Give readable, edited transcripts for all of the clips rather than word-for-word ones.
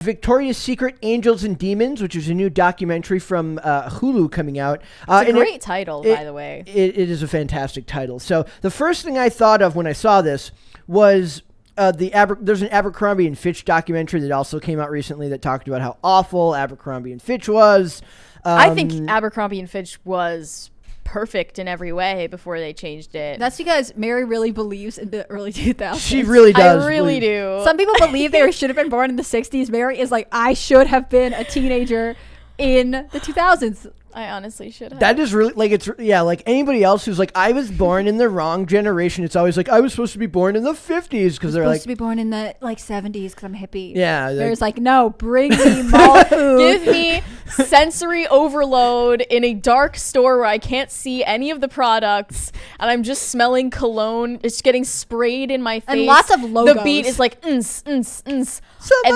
Victoria's Secret Angels and Demons, which is a new documentary from Hulu coming out. It's a great title, by the way. It is a fantastic title. So the first thing I thought of when I saw this was there's an Abercrombie and Fitch documentary that also came out recently that talked about how awful Abercrombie and Fitch was. I think Abercrombie and Fitch was perfect in every way before they changed it. That's because Mary really believes in the early 2000s. She really does. I really do. Some people believe they should have been born in the 60s. Mary is like, I should have been a teenager in the 2000s. I honestly should have. That is really, like, like anybody else who's like, I was born in the wrong generation. It's always like, I was supposed to be born in the 50s because they're like. Supposed to be born in the 70s because I'm hippie. Yeah. There's like, no, bring me mall food. Give me sensory overload in a dark store where I can't see any of the products and I'm just smelling cologne. It's getting sprayed in my face. And lots of logos. The beat is like, and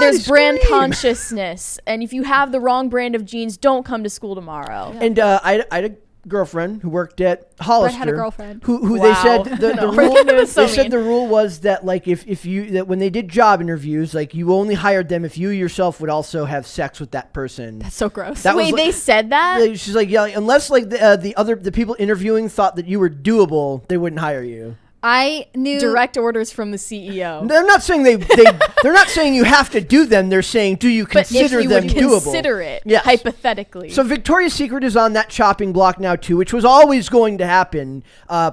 there's brand consciousness. And if you have the wrong brand of jeans, don't come to school tomorrow. Yeah. And I had a girlfriend who worked at Hollister. Brett had a girlfriend. Who wow. they said the rule. So they said the rule was that like if you that when they did job interviews, like you only hired them if you yourself would also have sex with that person. That's so gross. Wait, they said that? She's like, yeah, unless like the people interviewing thought that you were doable, they wouldn't hire you. I knew direct orders from the CEO. They're not saying they're not saying you have to do them. They're saying, do you consider them doable? Consider it, yes. Hypothetically. So Victoria's Secret is on that chopping block now too, which was always going to happen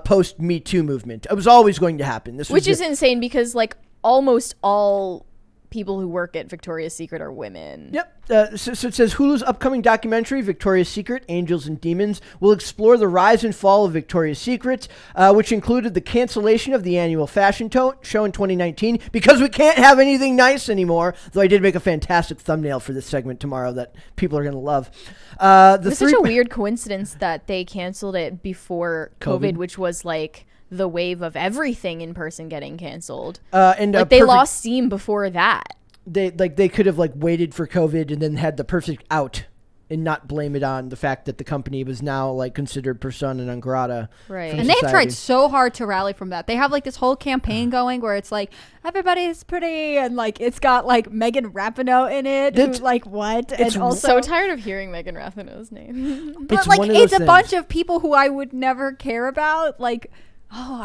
post Me Too movement. It was always going to happen. Which is insane because like almost all people who work at Victoria's Secret are women. Yep. So it says Hulu's upcoming documentary, Victoria's Secret, Angels and Demons, will explore the rise and fall of Victoria's Secret, which included the cancellation of the annual fashion show in 2019 because we can't have anything nice anymore. Though I did make a fantastic thumbnail for this segment tomorrow that people are going to love. It's such a weird coincidence that they canceled it before COVID, which was like the wave of everything in person getting canceled. And like they lost steam before that. They could have like waited for COVID and then had the perfect out and not blame it on the fact that the company was now like considered persona non grata. Right. And they've tried so hard to rally from that. They have like this whole campaign going where it's like everybody's pretty and like it's got like Megan Rapinoe in it. Who's like what? It's and also so tired of hearing Megan Rapinoe's name. But like it's a bunch of people who I would never care about. Like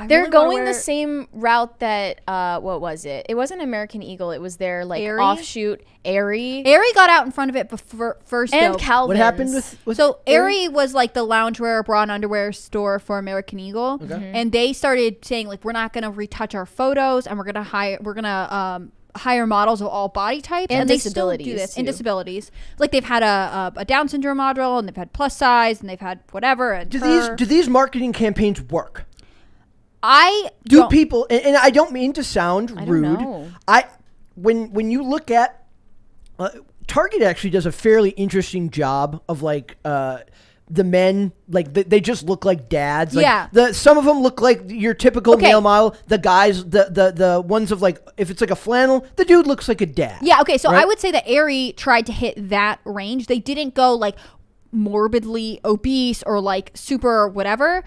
they're really going the same route that what was it? It wasn't American Eagle. It was their like offshoot. Aerie got out in front of it before first. And Calvin's. What happened with so Aerie was like the loungewear, bra and underwear store for American Eagle, and they started saying like we're not going to retouch our photos, and we're going to hire models of all body types and they still do this too. And disabilities. Like they've had a Down syndrome model, and they've had plus size, and they've had whatever. And do these marketing campaigns work? I do people, and I don't mean to sound rude. When you look at Target, actually does a fairly interesting job of like the men, like they just look like dads. Like, some of them look like your typical male model. The guys, the ones of like if it's like a flannel, the dude looks like a dad. Yeah. Okay. So right? I would say that Aerie tried to hit that range. They didn't go like morbidly obese or like super whatever.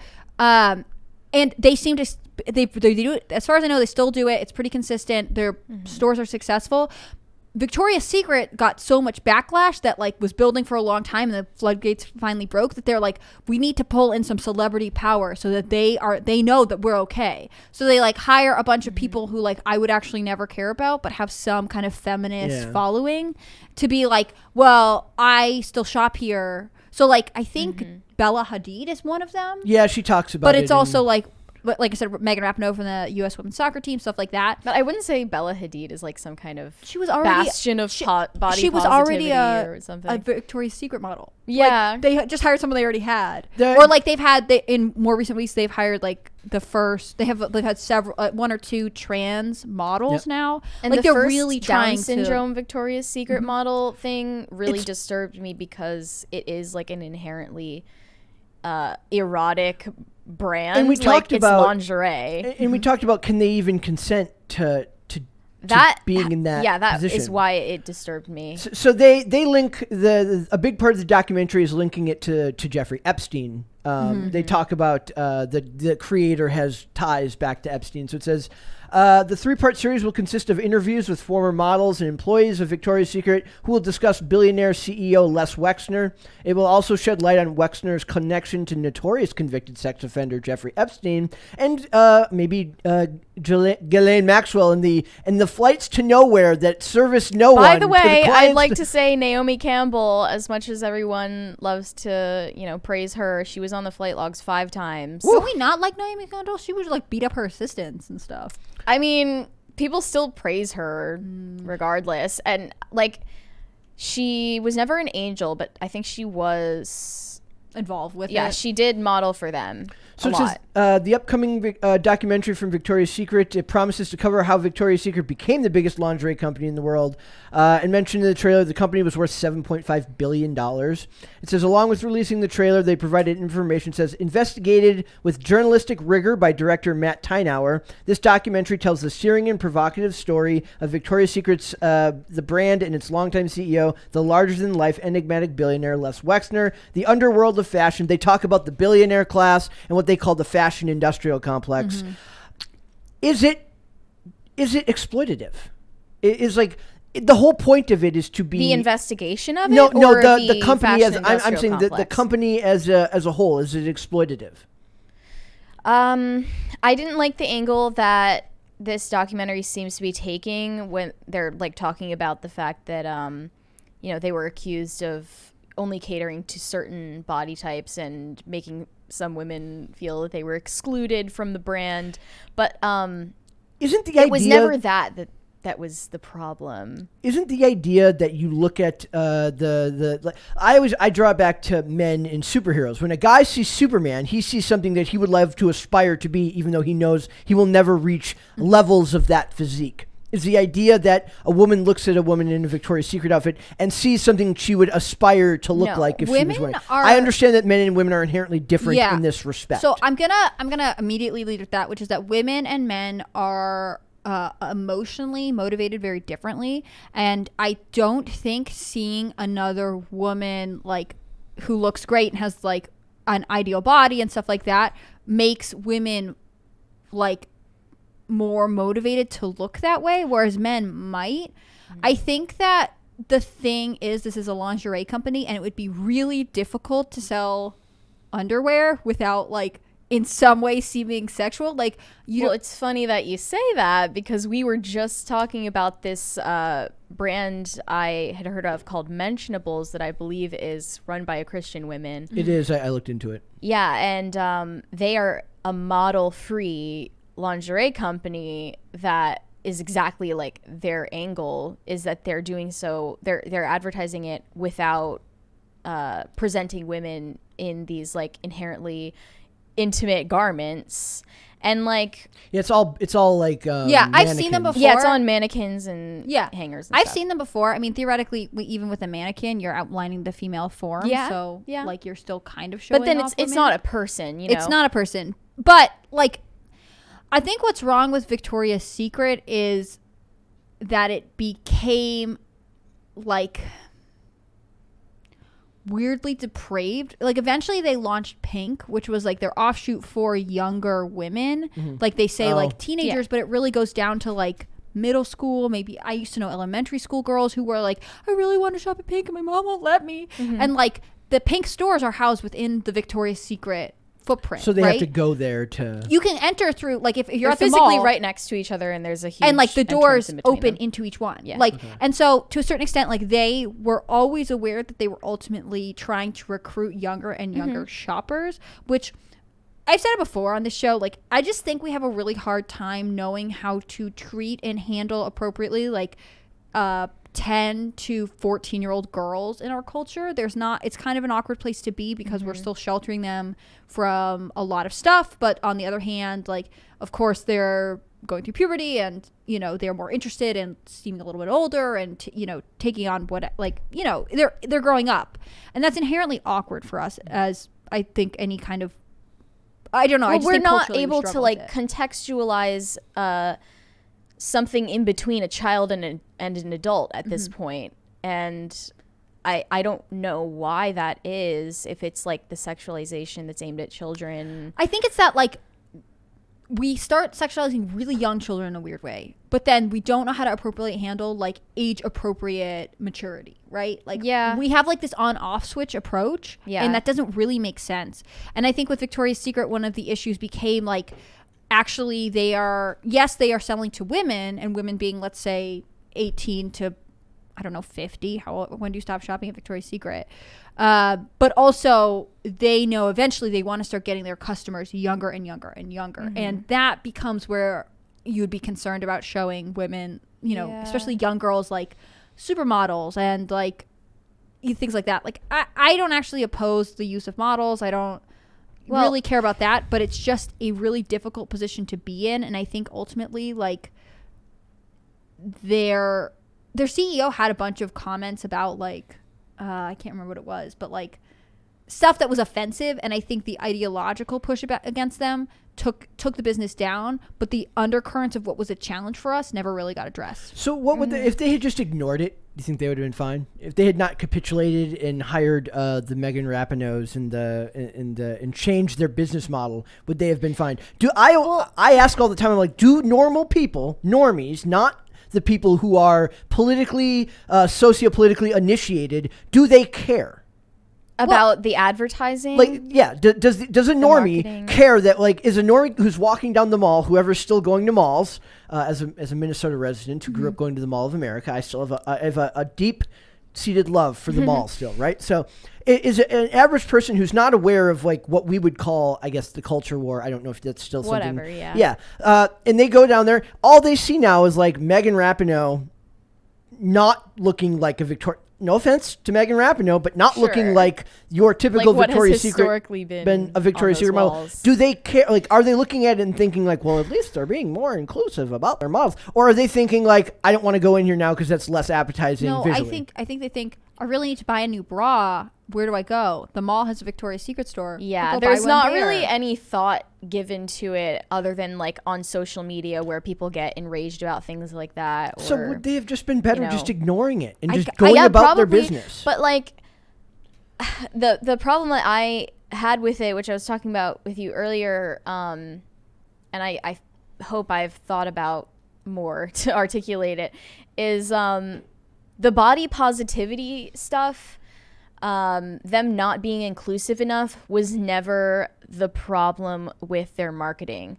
And they seem to they do it, as far as I know, they still do it. It's pretty consistent. Their stores are successful. Victoria's Secret got so much backlash that like was building for a long time, and the floodgates finally broke, that they're like, we need to pull in some celebrity power so that they know that we're okay. So they like hire a bunch of people who like I would actually never care about but have some kind of feminist following to be like, well, I still shop here. So like I think Bella Hadid is one of them. Yeah, she talks about it. But it's also like I said, Megan Rapinoe from the U.S. women's soccer team, stuff like that. But I wouldn't say Bella Hadid is like some kind of bastion of body she was already or something. a Victoria's Secret model. Yeah. Like, they just hired someone they already had. Or like in more recent weeks, they've hired like they've had several, one or two trans models now. And like they're first really Down trying syndrome Victoria's Secret model thing really disturbed me because it is like an inherently erotic brand, and we talked about lingerie, and we talked about can they even consent to being in that position. Is why it disturbed me. So they link a big part of the documentary is linking it to Jeffrey Epstein. They talk about the creator has ties back to Epstein. So it says The 3-part series will consist of interviews with former models and employees of Victoria's Secret who will discuss billionaire CEO Les Wexner. It will also shed light on Wexner's connection to notorious convicted sex offender Jeffrey Epstein and maybe Ghislaine Maxwell and the flights to nowhere that service no one. By the way, I'd like to say Naomi Campbell, as much as everyone loves to, praise her, she was on the flight logs 5 times. Do we not like Naomi Campbell? She would like beat up her assistants and stuff. I mean, people still praise her regardless. And like, she was never an angel, but I think she was involved with it. Yeah, she did model for them. So it says the upcoming documentary from Victoria's Secret, it promises to cover how Victoria's Secret became the biggest lingerie company in the world. And mentioned in the trailer, the company was worth $7.5 billion. It says, along with releasing the trailer, they provided information, says, investigated with journalistic rigor by director Matt Tynauer. This documentary tells the searing and provocative story of Victoria's Secret's, the brand and its longtime CEO, the larger-than-life enigmatic billionaire Les Wexner, the underworld of fashion. They talk about the billionaire class and what they call the fashion industrial complex. Mm-hmm. Is it exploitative? Is like the whole point of it is to be the investigation of it. No, or the company as I'm saying the company as a whole. Is it exploitative? I didn't like the angle that this documentary seems to be taking when they're like talking about the fact that they were accused of only catering to certain body types and making some women feel that they were excluded from the brand. But isn't the idea it was never that was the problem? Isn't the idea that you look at I draw back to men in superheroes. When a guy sees Superman, he sees something that he would love to aspire to be, even though he knows he will never reach levels of that physique. Is the idea that a woman looks at a woman in a Victoria's Secret outfit and sees something she would aspire to look like if she was wearing. I understand that men and women are inherently different in this respect. So I'm gonna immediately lead with that, which is that women and men are emotionally motivated very differently, and I don't think seeing another woman like who looks great and has like an ideal body and stuff like that makes women like more motivated to look that way, whereas men might. I think that the thing is, this is a lingerie company and it would be really difficult to sell underwear without like in some way seeming sexual. Like it's funny that you say that, because we were just talking about this brand I had heard of called Mentionables that I believe is run by a Christian women. It is. I looked into it. Yeah, and they are a model-free lingerie company that is exactly like their angle, is that they're doing so they're advertising it without presenting women in these like inherently intimate garments, and like it's all like I've seen them before. Yeah, it's on mannequins and hangers and I've stuff. seen them before. I mean, theoretically, even with a mannequin, you're outlining the female form, so like you're still kind of showing but then off it's women. not a person, it's not a person. But like I think what's wrong with Victoria's Secret is that it became like weirdly depraved. Like eventually they launched Pink, which was like their offshoot for younger women. Like they say like teenagers, but it really goes down to like middle school. Maybe I used to know elementary school girls who were like, I really want to shop at Pink and my mom won't let me. And like the Pink stores are housed within the Victoria's Secret footprint, so they have to go there to. You can enter through, like if you're They're at the physically mall, right next to each other, and there's a huge and like the doors open them. into each one. And so to a certain extent, like they were always aware that they were ultimately trying to recruit younger and younger shoppers, which I've said it before on the show. Like I just think we have a really hard time knowing how to treat and handle appropriately like 10 to 14-year-old girls in our culture. It's kind of an awkward place to be because we're still sheltering them from a lot of stuff. But on the other hand, like, of course, they're going through puberty and, they're more interested in seeming a little bit older and, taking on they're growing up. And that's inherently awkward for us, as I think any kind of, I don't know. Well, I just we're think not able to struggle contextualize something in between a child and an adult at this point. And I don't know why that is, if it's like the sexualization that's aimed at children. I think it's that like we start sexualizing really young children in a weird way, but then we don't know how to appropriately handle like age appropriate maturity, right? Like we have like this on off switch approach, and that doesn't really make sense. And I think with Victoria's Secret, one of the issues became like, actually they are selling to women, and women being, let's say, 18 to, I don't know, 50. When do you stop shopping at Victoria's Secret? But also they know eventually they want to start getting their customers younger and younger and younger. Mm-hmm. And that becomes where you would be concerned about showing women, you know, especially young girls, like supermodels and like things like that. Like I don't actually oppose the use of models. I don't really care about that, but it's just a really difficult position to be in. And I think ultimately, like, their CEO had a bunch of comments about like, I can't remember what it was, but like stuff that was offensive. And I think the ideological push against them took the business down, but the undercurrents of what was a challenge for us never really got addressed. So what would if they had just ignored it, do you think they would have been fine? If they had not capitulated and hired the Megan Rapinoes and changed their business model, would they have been fine? I ask all the time, I'm like, do normal people, normies, not the people who are politically, sociopolitically initiated, do they care about the advertising? Like, yeah, does a normie care that, like, is a normie who's walking down the mall, whoever's still going to malls, as a Minnesota resident who grew up going to the Mall of America, I still have a deep-seated love for the mall still, right? So is an average person who's not aware of, like, what we would call, I guess, the culture war. I don't know if that's still something. Whatever, yeah. Yeah. And they go down there. All they see now is, like, Megan Rapinoe not looking like a Victoria. No offense to Megan Rapinoe, but not looking like your typical like Victoria's Secret. Historically been a Victoria's Secret model. Do they care? Like, are they looking at it and thinking like, well, at least they're being more inclusive about their models, or are they thinking like, I don't want to go in here now because that's less appetizing? No, visually? I think they think, I really need to buy a new bra. Where do I go? The mall has a Victoria's Secret store. Yeah, there's not really any thought given to it other than like on social media where people get enraged about things like that. Or, so would they have just been better just ignoring it and just going about probably, their business? But like the problem that I had with it, which I was talking about with you earlier, and I hope I've thought about more to articulate it, is the body positivity stuff. Them not being inclusive enough was never the problem with their marketing.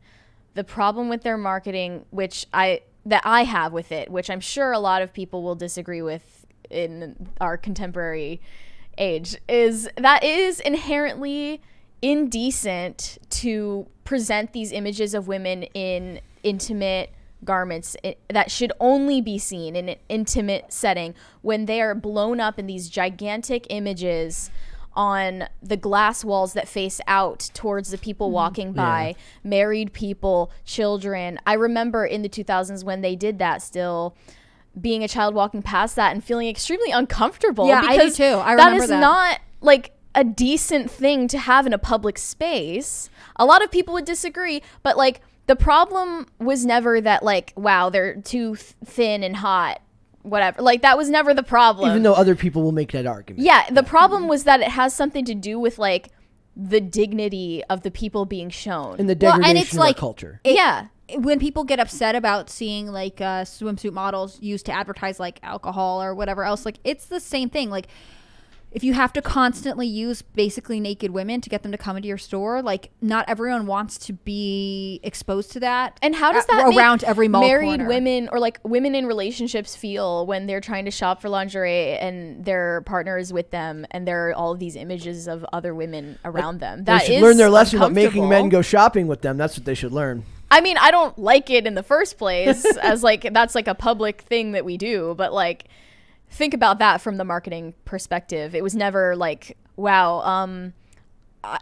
The problem with their marketing, that I have with it, which I'm sure a lot of people will disagree with in our contemporary age, is that it is inherently indecent to present these images of women in intimate garments that should only be seen in an intimate setting when they are blown up in these gigantic images on the glass walls that face out towards the people walking by, married people, children. I remember in the 2000s when they did that, still being a child walking past that and feeling extremely uncomfortable. Yeah, I do too. I remember that is not like a decent thing to have in a public space. A lot of people would disagree, but like, the problem was never that, like, wow, they're too thin and hot, whatever. Like, that was never the problem. Even though other people will make that argument. Yeah, the problem was that it has something to do with, like, the dignity of the people being shown. And the degradation of our culture. When people get upset about seeing, like, swimsuit models used to advertise, like, alcohol or whatever else, like, it's the same thing. Like, if you have to constantly use basically naked women to get them to come into your store, like, not everyone wants to be exposed to that. And how does that around every mall married corner. Women or like women in relationships feel when they're trying to shop for lingerie and their partner is with them and there are all of these images of other women around them? They should learn their lesson about making men go shopping with them. That's what they should learn. I mean, I don't like it in the first place as like that's like a public thing that we do, but like, think about that from the marketing perspective. It was never like, wow,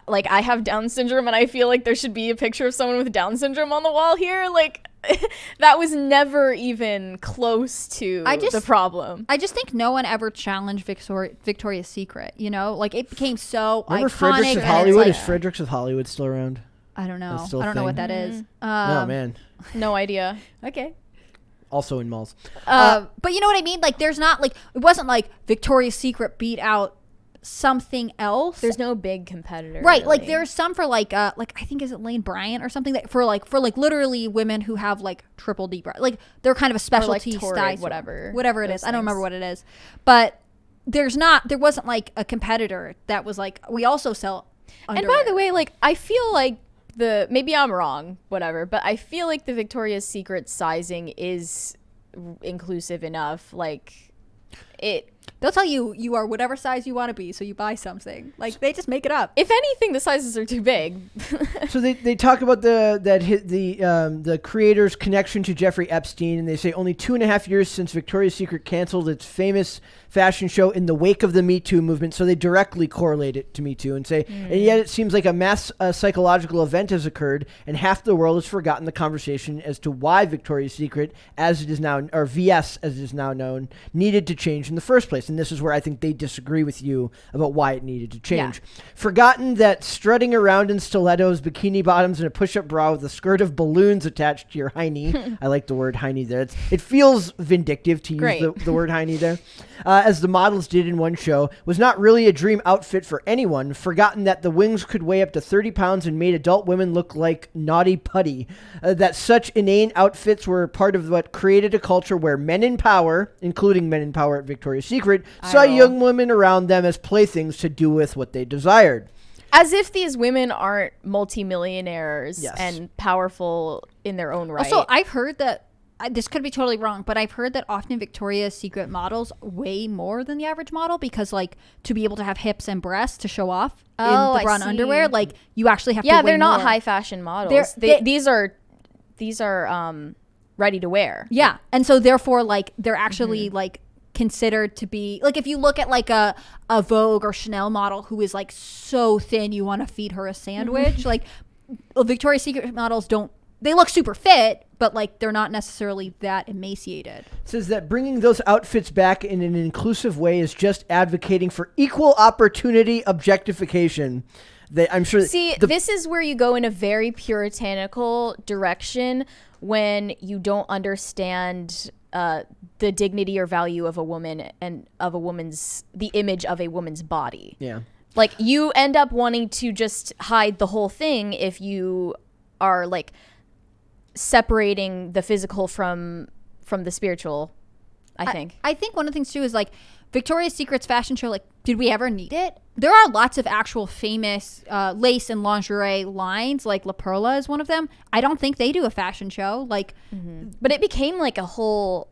like I have Down syndrome and I feel like there should be a picture of someone with Down syndrome on the wall here. Like, that was never even close to the problem. I just think no one ever challenged Victoria's Secret, you know? Like, it became so Remember iconic. Fredericks of Hollywood? Is Fredericks of Hollywood still around? I don't know. I don't know what that is. No, man. No idea. Okay. Also in malls. But you know what I mean? Like, there's not like, it wasn't like Victoria's Secret beat out something else. There's no big competitor, right? Really. Like there's some for like I think is it Lane Bryant or something that for literally women who have like triple D breast. Like they're kind of a specialty style, whatever it is. I don't remember what it is, but there wasn't like a competitor that was like we also sell underwear. And by the way, like I feel like maybe I'm wrong, whatever, but I feel like the Victoria's Secret sizing is inclusive enough. Like they'll tell you you are whatever size you want to be, so you buy something. Like they just make it up. If anything, the sizes are too big. So they talk about the creator's connection to Jeffrey Epstein, and they say only 2.5 years since Victoria's Secret canceled its famous fashion show in the wake of the Me Too movement. So they directly correlate it to Me Too and say, and yet it seems like a mass psychological event has occurred, and half the world has forgotten the conversation as to why Victoria's Secret, as it is now, or VS as it is now known, needed to change in the first place. And this is where I think they disagree with you about why it needed to change. Yeah. Forgotten that strutting around in stilettos, bikini bottoms, and a push-up bra with a skirt of balloons attached to your hiney. I like the word hiney there. It feels vindictive to use the word hiney there. As the models did in one show, was not really a dream outfit for anyone. Forgotten that the wings could weigh up to 30 pounds and made adult women look like naughty putty. That such inane outfits were part of what created a culture where men in power, including men in power at Victoria's Secret, saw young women around them as playthings to do with what they desired. As if these women aren't multimillionaires and powerful in their own right. Also, I've heard that, this could be totally wrong, but I've heard that often Victoria's Secret models weigh more than the average model because, like, to be able to have hips and breasts to show off in the bra and underwear, like, you actually have to weigh more. Yeah, they're not high fashion models. These are ready to wear. Yeah, and so therefore, like, they're actually, like, considered to be, like, if you look at, like, a Vogue or Chanel model who is, like, so thin you want to feed her a sandwich, like, Victoria's Secret models they look super fit, but like they're not necessarily that emaciated. It says that bringing those outfits back in an inclusive way is just advocating for equal opportunity objectification. I'm sure. See, this is where you go in a very puritanical direction when you don't understand the dignity or value of a woman and of the image of a woman's body. Yeah. Like you end up wanting to just hide the whole thing if you are like separating the physical from the spiritual. I think one of the things too is like Victoria's Secret's fashion show, like, did we ever need it? There are lots of actual famous lace and lingerie lines, like La Perla is one of them. I don't think they do a fashion show, like, but it became like a whole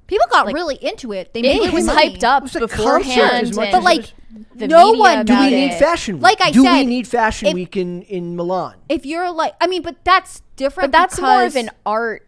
people got like, really into it. It was hyped up beforehand, but like no one. Do we need Fashion Week? Like I said, do we need Fashion Week in Milan? If you're like, I mean, but that's different. But that's more of an art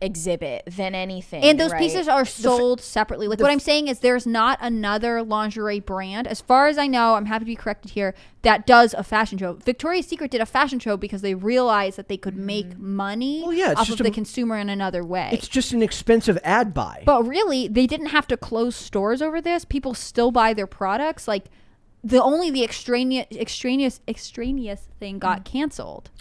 exhibit than anything. And those pieces are sold separately. Like what I'm saying is, there's not another lingerie brand, as far as I know. I'm happy to be corrected here. That does a fashion show. Victoria's Secret did a fashion show because they realized that they could make money off of the consumer in another way. It's just an expensive ad buy. But really, they didn't have to close stores over this. People still buy their products. Like the extraneous thing got canceled.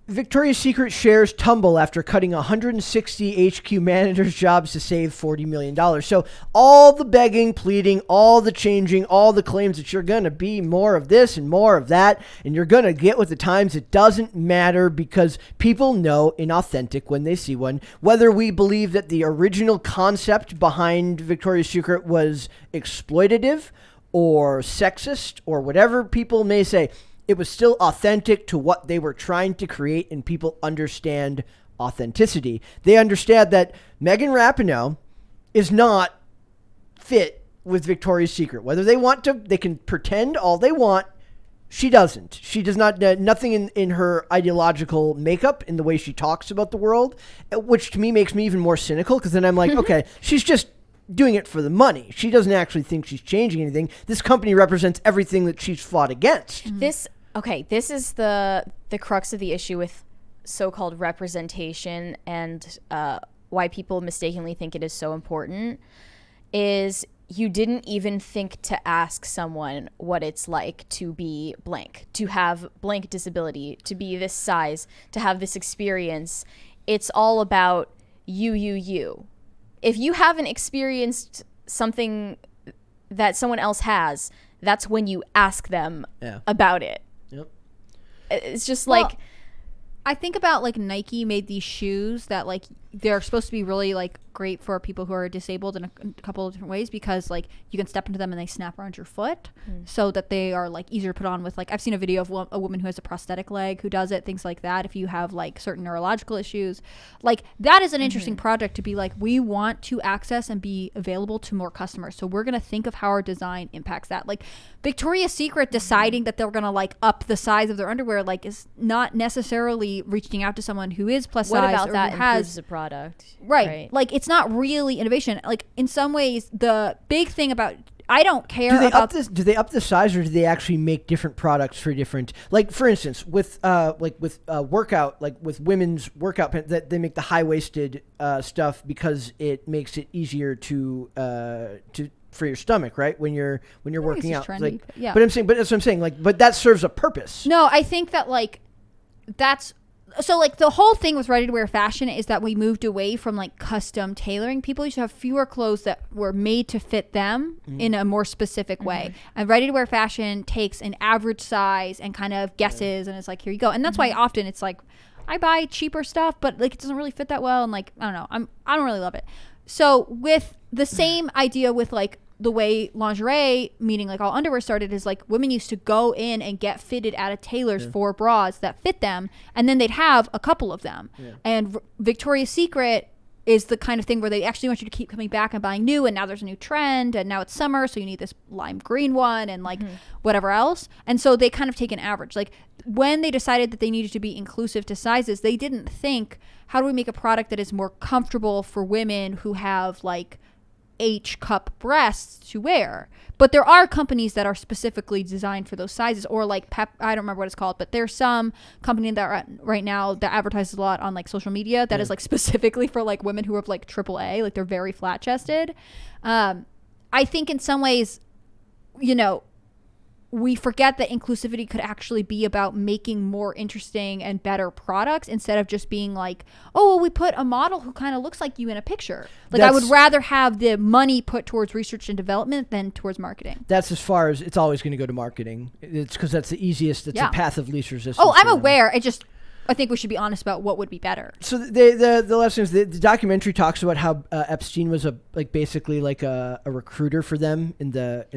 Victoria's Secret shares tumble after cutting 160 HQ managers' jobs to save $40 million. So all the begging, pleading, all the changing, all the claims that you're going to be more of this and more of that, and you're going to get with the times, it doesn't matter because people know inauthentic when they see one. Whether we believe that the original concept behind Victoria's Secret was exploitative or sexist or whatever people may say, it was still authentic to what they were trying to create, and people understand authenticity. They understand that Megan Rapinoe is not fit with Victoria's Secret. Whether they want to, they can pretend all they want. She doesn't. She does not, nothing in her ideological makeup, in the way she talks about the world, which to me makes me even more cynical, because then I'm like, okay, she's just doing it for the money. She doesn't actually think she's changing anything. This company represents everything that she's fought against. This is the crux of the issue with so-called representation and why people mistakenly think it is so important, is you didn't even think to ask someone what it's like to be blank, to have blank disability, to be this size, to have this experience. It's all about you. If you haven't experienced something that someone else has, that's when you ask them about it. Yep. It's just like, I think about like Nike made these shoes that like they're supposed to be really like great for people who are disabled in a couple of different ways, because like you can step into them and they snap around your foot so that they are like easier to put on with, like, I've seen a video of a woman who has a prosthetic leg who does it, things like that. If you have like certain neurological issues, like that is an interesting project to be like, we want to access and be available to more customers. So we're going to think of how our design impacts that. Like Victoria's Secret deciding that they're going to like up the size of their underwear, like is not necessarily reaching out to someone who is plus what size about or that who has improves the product? Right. Like it's not really innovation. Like in some ways, the big thing about, I don't care do they about up this. Do they up the size, or do they actually make different products for different? Like for instance, with workout, like with women's workout pants, that they make the high waisted stuff because it makes it easier to for your stomach, right? When you're working out, trendy, like, yeah. But that's what I'm saying. Like, but that serves a purpose. No, I think that like that's. So like the whole thing with ready-to-wear fashion is that we moved away from like custom tailoring. People used to have fewer clothes that were made to fit them in a more specific way. And ready-to-wear fashion takes an average size and kind of guesses and it's like, here you go. And that's why often it's like, I buy cheaper stuff, but like it doesn't really fit that well. And like, I don't know, I don't really love it. So with the same idea with like the way lingerie, meaning like all underwear, started is like women used to go in and get fitted at a tailor's for bras that fit them, and then they'd have a couple of them. And Victoria's Secret is the kind of thing where they actually want you to keep coming back and buying new, and now there's a new trend, and now it's summer, so you need this lime green one and like whatever else. And so they kind of take an average. Like when they decided that they needed to be inclusive to sizes, they didn't think, how do we make a product that is more comfortable for women who have like H cup breasts to wear? But there are companies that are specifically designed for those sizes, or like I don't remember what it's called, but there's some company that right now that advertises a lot on like social media that is like specifically for like women who have like AAA, like they're very flat chested. I think in some ways, you know, we forget that inclusivity could actually be about making more interesting and better products instead of just being like, oh, well, we put a model who kind of looks like you in a picture. Like I would rather have the money put towards research and development than towards marketing. That's as far as it's always going to go to marketing. It's because that's the easiest. It's a path of least resistance. Oh, I'm aware. I think we should be honest about what would be better. So the last thing is the documentary talks about how Epstein was basically like a recruiter for them in like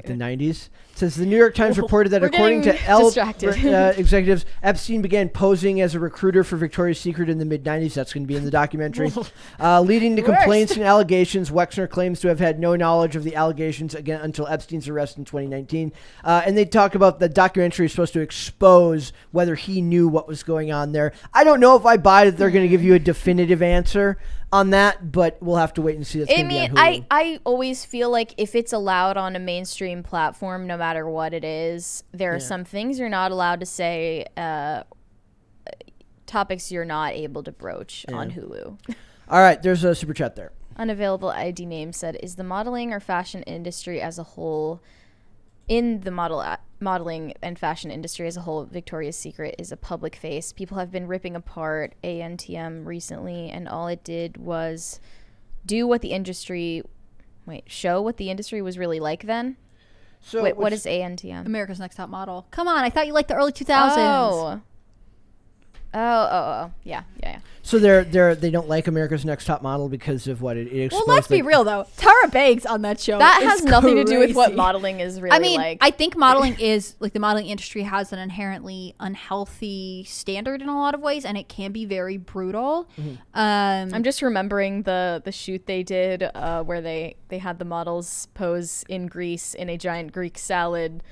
the 90s. It says the New York Times reported that according to executives, Epstein began posing as a recruiter for Victoria's Secret in the mid-90s. That's going to be in the documentary, leading to complaints and allegations. Wexner claims to have had no knowledge of the allegations again until Epstein's arrest in 2019. And they talk about the documentary is supposed to expose whether he knew what was going on there. I don't know if I buy that they're going to give you a definitive answer on that, but we'll have to wait and see. That's going to be on Hulu. I always feel like if it's allowed on a mainstream platform, no matter what it is, there are some things you're not allowed to say, topics you're not able to broach on Hulu. All right, there's a super chat there. Unavailable ID name said, is the modeling or fashion industry as a whole, in the modeling and fashion industry as a whole, Victoria's Secret is a public face. People have been ripping apart ANTM recently, and all it did was show what the industry was really like then. So what is ANTM? America's Next Top Model. Come on, I thought you liked the early 2000s. Oh, yeah. So they don't like America's Next Top Model because of what it exposed. Well, let's be real though. Tara Banks on that show. That has nothing to do with what modeling is really like. I mean, I think modeling is like the modeling industry has an inherently unhealthy standard in a lot of ways, and it can be very brutal. I'm just remembering the shoot they did where they had the models pose in Greece in a giant Greek salad,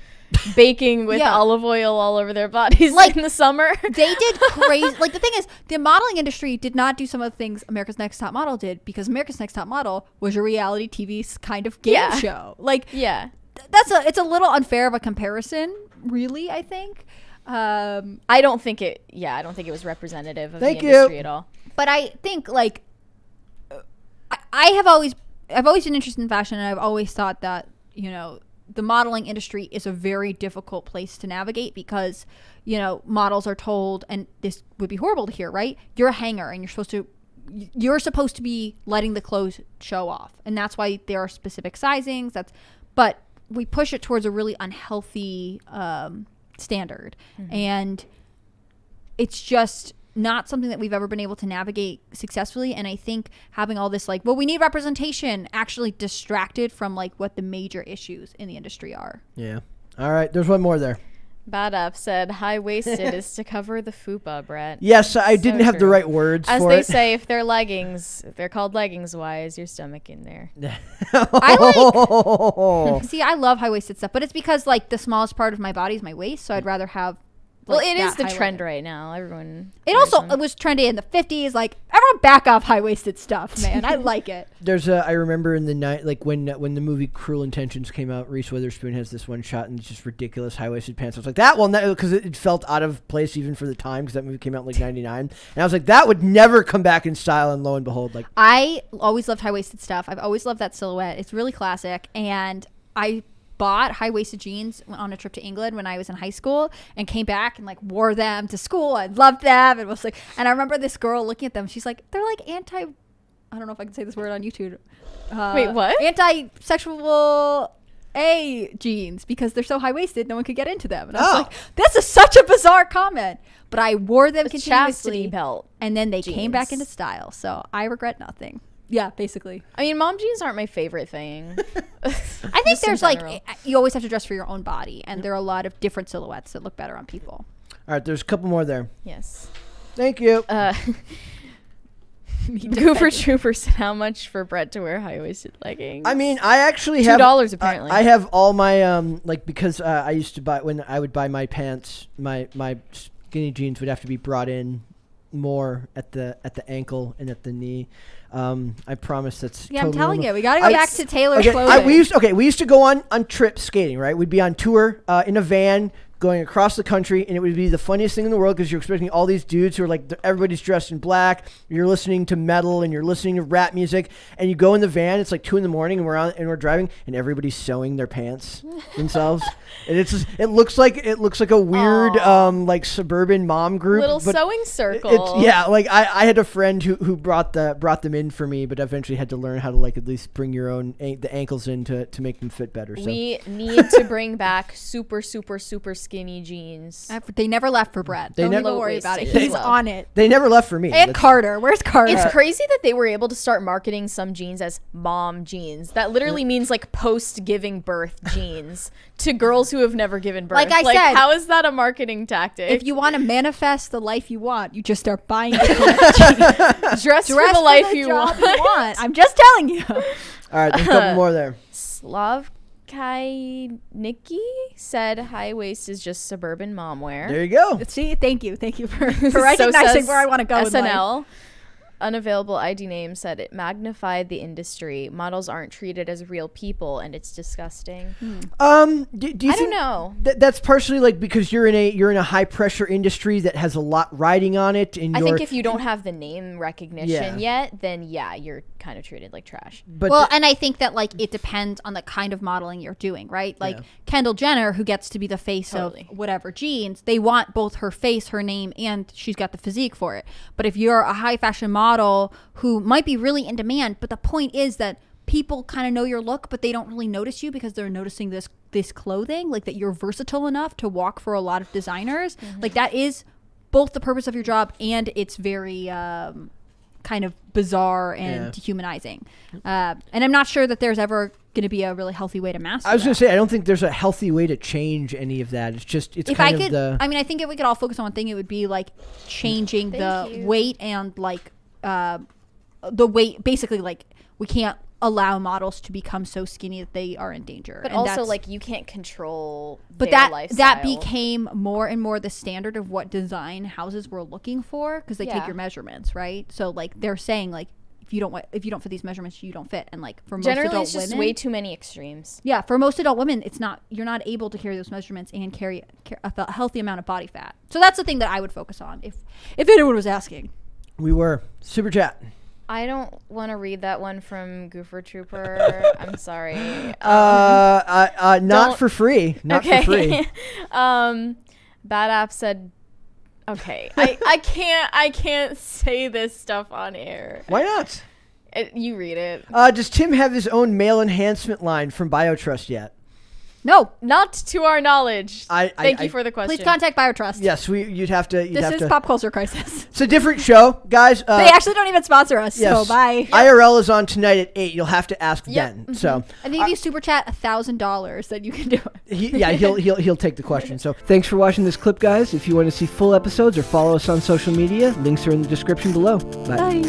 baking with olive oil all over their bodies like in the summer. They did crazy. Like the thing is, the modeling industry did not do some of the things America's Next Top Model did, because America's Next Top Model was a reality TV kind of game show. Like, it's a little unfair of a comparison, really. I think. I don't think it was representative of the industry at all. But I think like I've always been interested in fashion, and I've always thought that, you know, the modeling industry is a very difficult place to navigate because, you know, models are told, and this would be horrible to hear, right? You're a hanger and you're supposed to be letting the clothes show off. And that's why there are specific sizings. but we push it towards a really unhealthy standard. And it's just not something that we've ever been able to navigate successfully. And I think having all this like, well, we need representation actually distracted from like what the major issues in the industry are. Yeah. All right. There's one more there. Bad Up said high-waisted is to cover the fupa, Brett. Yes, I didn't have the right words As for they it. say, if they're leggings, if they're called leggings, why is your stomach in there? See, I love high-waisted stuff, but it's because like the smallest part of my body is my waist, so I'd rather have well, it is the trend right now. Everyone. It also it was trendy in the 50s. Like everyone back off high-waisted stuff, man. I like it. There's I remember in the night, like when the movie Cruel Intentions came out, Reese Witherspoon has this one shot in just ridiculous high-waisted pants. I was like, that one, because it felt out of place even for the time, because that movie came out in like '99, and I was like, that would never come back in style. And lo and behold, like I always loved high-waisted stuff. I've always loved that silhouette. It's really classic, and I bought high-waisted jeans on a trip to England when I was in high school and came back and like wore them to school. I loved them and was like, and I remember this girl looking at them. She's like, they're like I don't know if I can say this word on YouTube. Wait, what? Anti-sexual jeans because they're so high-waisted, no one could get into them. And I was like, this is such a bizarre comment. But I wore them continuously. Chastity belt. And then they jeans. came back into style. So I regret nothing. Yeah, basically. I mean, mom jeans aren't my favorite thing. I think there's like, you always have to dress for your own body. And there are a lot of different silhouettes that look better on people. all right, there's a couple more there. Yes. Thank you. Goofer Trooper said, how much for Brett to wear high-waisted leggings? I mean, I actually have $2 apparently. I have all my like, because I used to buy, when I would buy my pants, my skinny jeans would have to be brought in more at the ankle and at the knee. I promise that's Yeah, totally I'm telling normal. you, we got to go back to Taylor's Okay, clothing. we used to go on trips skating, right? We'd be on tour in a van going across the country, and it would be the funniest thing in the world because you're expecting all these dudes who are like, everybody's dressed in black, you're listening to metal and you're listening to rap music, and you go in the van, it's like 2 a.m. and we're driving, and everybody's sewing their pants themselves. And it's just, it looks like a weird like suburban mom group, little but sewing circle. like I had a friend who brought them in for me, but eventually had to learn how to like at least bring your own the ankles in to make them fit better. So We need to bring back super skinny jeans. They never left for Brett. Don't even worry about it. He's on it. They never left for me. And Carter. Where's Carter? It's crazy that they were able to start marketing some jeans as mom jeans. That literally means like post giving birth jeans to girls who have never given birth. Like I said, how is that a marketing tactic? if you want to manifest the life you want, you just start buying the jeans. dress for the life you job want. I'm just telling you. All right, there's a couple more there. Slav Nikki said high waist is just suburban mom wear. There you go. See, thank you for recognizing where I want to go. SNL. Unavailable ID name said it magnified the industry. Models aren't treated as real people, and it's disgusting. Do you I think don't know. That's partially like because you're in a high pressure industry that has a lot riding on it. And I think if you don't have the name recognition yet, then you're kind of treated like trash. But and I think that like it depends on the kind of modeling you're doing, right? Like Kendall Jenner, who gets to be the face of whatever jeans, they want both her face, her name, and she's got the physique for it. But if you're a high fashion model who might be really in demand, but the point is that people kind of know your look, but they don't really notice you because they're noticing this clothing, like that you're versatile enough to walk for a lot of designers. Like that is both the purpose of your job, and it's very kind of bizarre and dehumanizing. And I'm not sure that there's ever going to be a really healthy way to master I was going to say, I don't think there's a healthy way to change any of that. It's just, it's I mean, I think if we could all focus on one thing, it would be like changing the weight and like the weight. Basically, like we can't allow models to become so skinny that they are in danger. But and also, like, you can't control but their lifestyle. That became more and more the standard of what design houses were looking for, because they take your measurements, right? So like they're saying like if you don't fit these measurements, you don't fit. And like for most adult it's just women, way too many extremes. Yeah, for most adult women, you're not able to carry those measurements and carry a healthy amount of body fat. So that's the thing that I would focus on if anyone was asking. We were super chat. I don't want to read that one from Goofer Trooper. I'm sorry. Not for free. Not for free. Bad App said, okay, I can't say this stuff on air. Why not? You read it. Does Tim have his own male enhancement line from BioTrust yet? No, not to our knowledge. Thank you for the question. Please contact BioTrust. Yes, you'd have to. This is Pop Culture Crisis. It's a different show, guys. They actually don't even sponsor us, so bye. IRL is on tonight at 8. You'll have to ask Ben. Mm-hmm. So, and if you super chat $1,000, then you can do it. He'll take the question. So, thanks for watching this clip, guys. If you want to see full episodes or follow us on social media, links are in the description below. Bye.